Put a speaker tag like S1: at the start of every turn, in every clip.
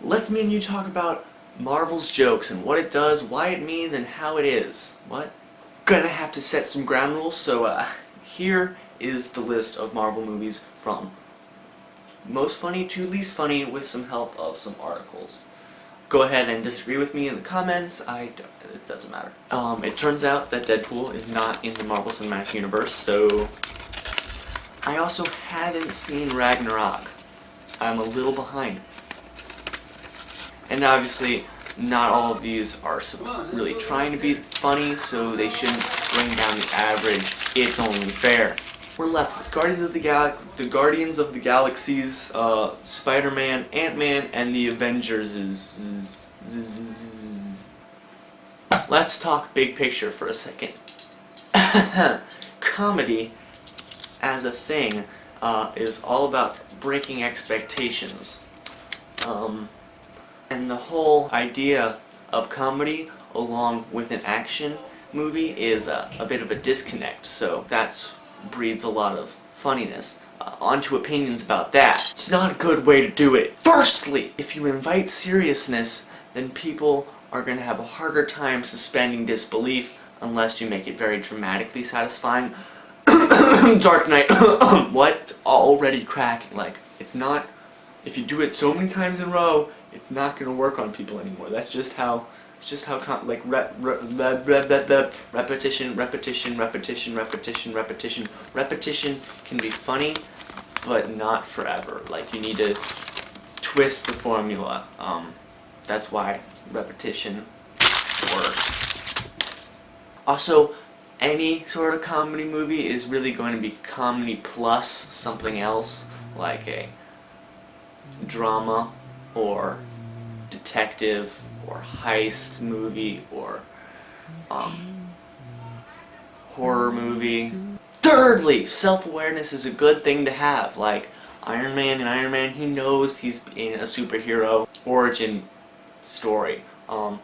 S1: Let's me and you talk about Marvel's jokes and what it does, why it means, and how it is. What? Gonna have to set some ground rules, so here is the list of Marvel movies from most funny to least funny with some help of some articles. Go ahead and disagree with me in the comments, it doesn't matter. It turns out that Deadpool is not in the Marvel Cinematic Universe, so I also haven't seen Ragnarok. I'm a little behind. And obviously, not all of these are really trying to be funny, so they shouldn't bring down the average. It's only fair. We're left with Guardians of the Galaxy's, Spider-Man, Ant-Man, and the Avengers. Let's talk big picture for a second. Comedy, as a thing, is all about breaking expectations. And the whole idea of comedy along with an action movie is a bit of a disconnect, so that breeds a lot of funniness. Onto opinions about that. It's not a good way to do it. Firstly, if you invite seriousness, then people are going to have a harder time suspending disbelief unless you make it very dramatically satisfying. Dark Knight. What? Already cracking. Like, it's not, if you do it so many times in a row, it's not going to work on people anymore. That's just how, it's just how, repetition can be funny, but not forever. Like, you need to twist the formula. That's why repetition works. Also, any sort of comedy movie is really going to be comedy plus something else, like a drama or detective or heist movie or horror movie. Thirdly, self-awareness is a good thing to have. Like Iron Man, he knows he's in a superhero origin story, and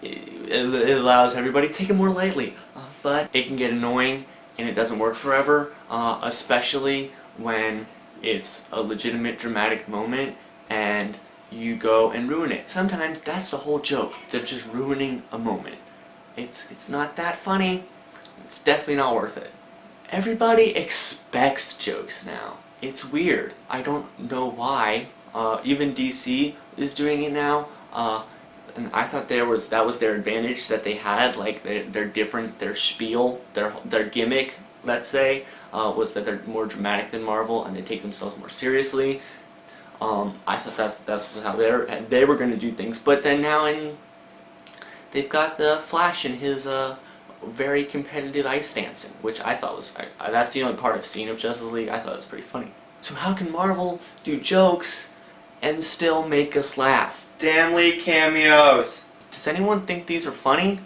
S1: it allows everybody to take it more lightly. But it can get annoying and it doesn't work forever, especially when it's a legitimate dramatic moment and you go and ruin it. Sometimes that's the whole joke. They're just ruining a moment. It's not that funny. It's definitely not worth it. Everybody expects jokes now. It's weird. I don't know why. Even DC is doing it now. And I thought that was their advantage that they had. Like they're different. Their spiel, their gimmick, let's say, was that they're more dramatic than Marvel and they take themselves more seriously. I thought that's how they were going to do things, but then now they've got the Flash in his very competitive ice dancing, which I thought was that's the only part I've seen of Justice League. I thought it was pretty funny. So how can Marvel do jokes and still make us laugh?
S2: Stan Lee cameos.
S1: Does anyone think these are funny?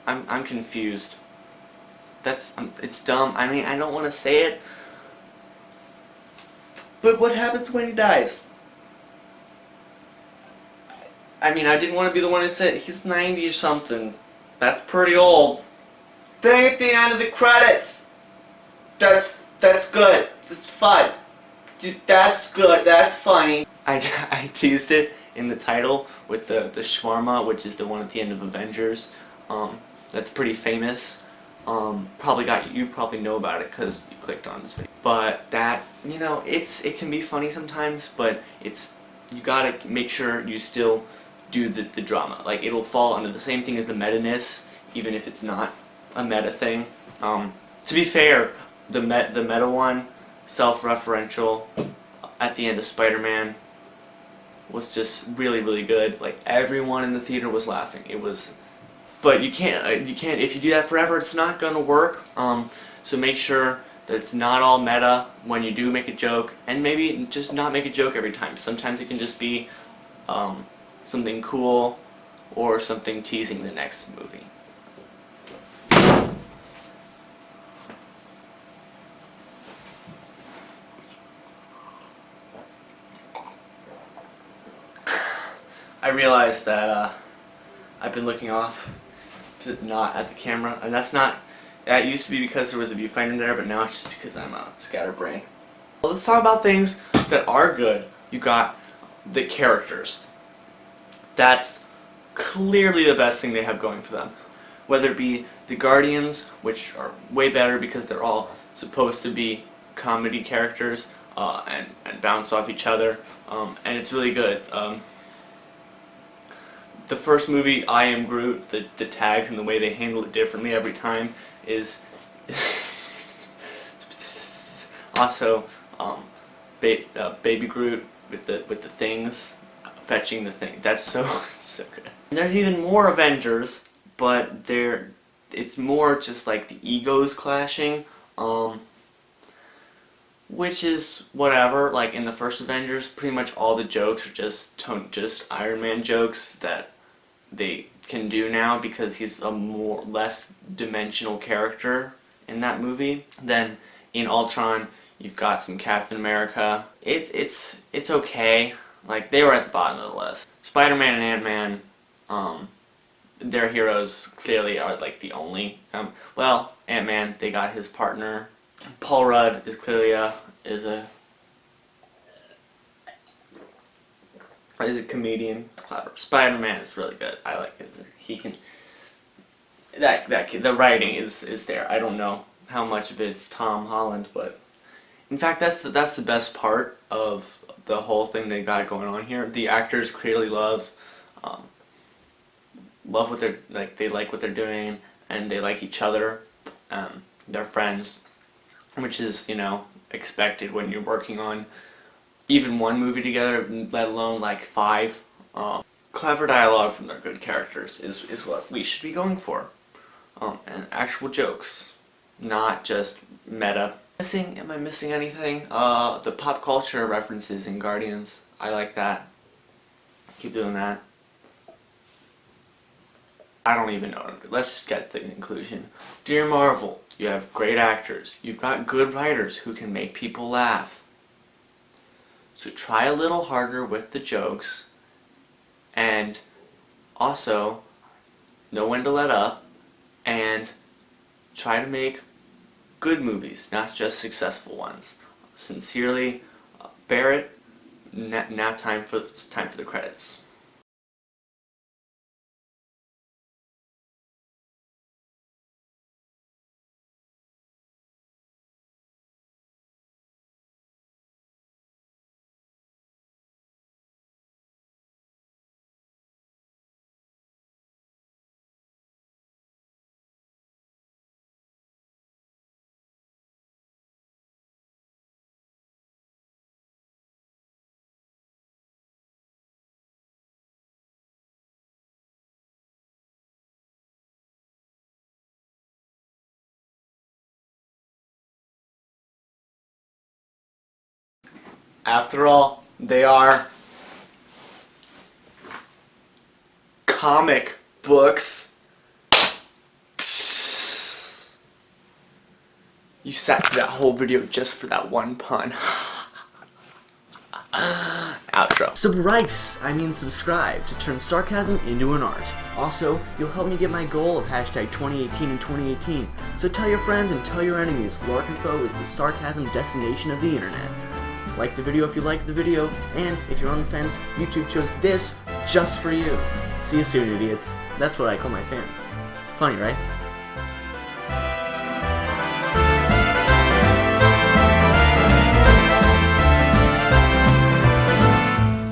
S1: I'm confused. It's dumb. I mean, I don't want to say it. But what happens when he dies? I mean, I didn't want to be the one who said he's 90 or something. That's pretty old.
S2: Thing at the end of the credits. That's good. That's fun. Dude, that's good. That's funny.
S1: I teased it in the title with the shawarma, which is the one at the end of Avengers. That's pretty famous. You probably know about it because you clicked on this video. But that, you know, it can be funny sometimes, but you gotta make sure you still do the drama. Like, it'll fall under the same thing as the meta-ness, even if it's not a meta thing. To be fair, the meta one, self-referential, at the end of Spider-Man, was just really, really good. Like, everyone in the theater was laughing. It was. But you can't, if you do that forever, it's not gonna work. So make sure that it's not all meta when you do make a joke, and maybe just not make a joke every time. Sometimes it can just be something cool or something teasing the next movie. I realized that I've been looking off to not at the camera, and that used to be because there was a viewfinder there, but now it's just because I'm a scatterbrain. Well, let's talk about things that are good. You got the characters. That's clearly the best thing they have going for them. Whether it be the Guardians, which are way better because they're all supposed to be comedy characters and bounce off each other, and it's really good. The first movie, I Am Groot, the tags and the way they handle it differently every time is also Baby Groot with the things fetching the thing. That's so good. And there's even more Avengers, but it's more just like the egos clashing, which is whatever. Like in the first Avengers, pretty much all the jokes are just Iron Man jokes that they can do now because he's a less dimensional character in that movie. Then in Ultron, you've got some Captain America. It's okay. Like, they were at the bottom of the list. Spider-Man and Ant-Man, their heroes clearly are like the only. Well, Ant-Man, they got his partner. Paul Rudd is clearly a comedian. Clever. Spider-Man is really good. I like it. He can. The writing is there. I don't know how much of it's Tom Holland, but in fact, that's the best part of the whole thing they got going on here. The actors clearly love what they're like. They like what they're doing, and they like each other. They're friends, which is, expected when you're working on even one movie together, let alone like 5. Clever dialogue from their good characters is what we should be going for, and actual jokes, not just meta. Am I missing anything? The pop culture references in Guardians. I like that. Keep doing that. I don't even know. Let's just get to the conclusion. Dear Marvel, you have great actors. You've got good writers who can make people laugh. So try a little harder with the jokes, and also know when to let up, and try to make good movies, not just successful ones. Sincerely, Barrett. Now time for the credits. After all, they are comic books. You sat through that whole video just for that one pun. Outro. Subscribe to turn sarcasm into an art. Also, you'll help me get my goal of hashtag 2018 in 2018. So tell your friends and tell your enemies. LarkInfo is the sarcasm destination of the internet. Like the video if you liked the video, and if you're on the fence, YouTube chose this just for you. See you soon, idiots. That's what I call my fans. Funny, right?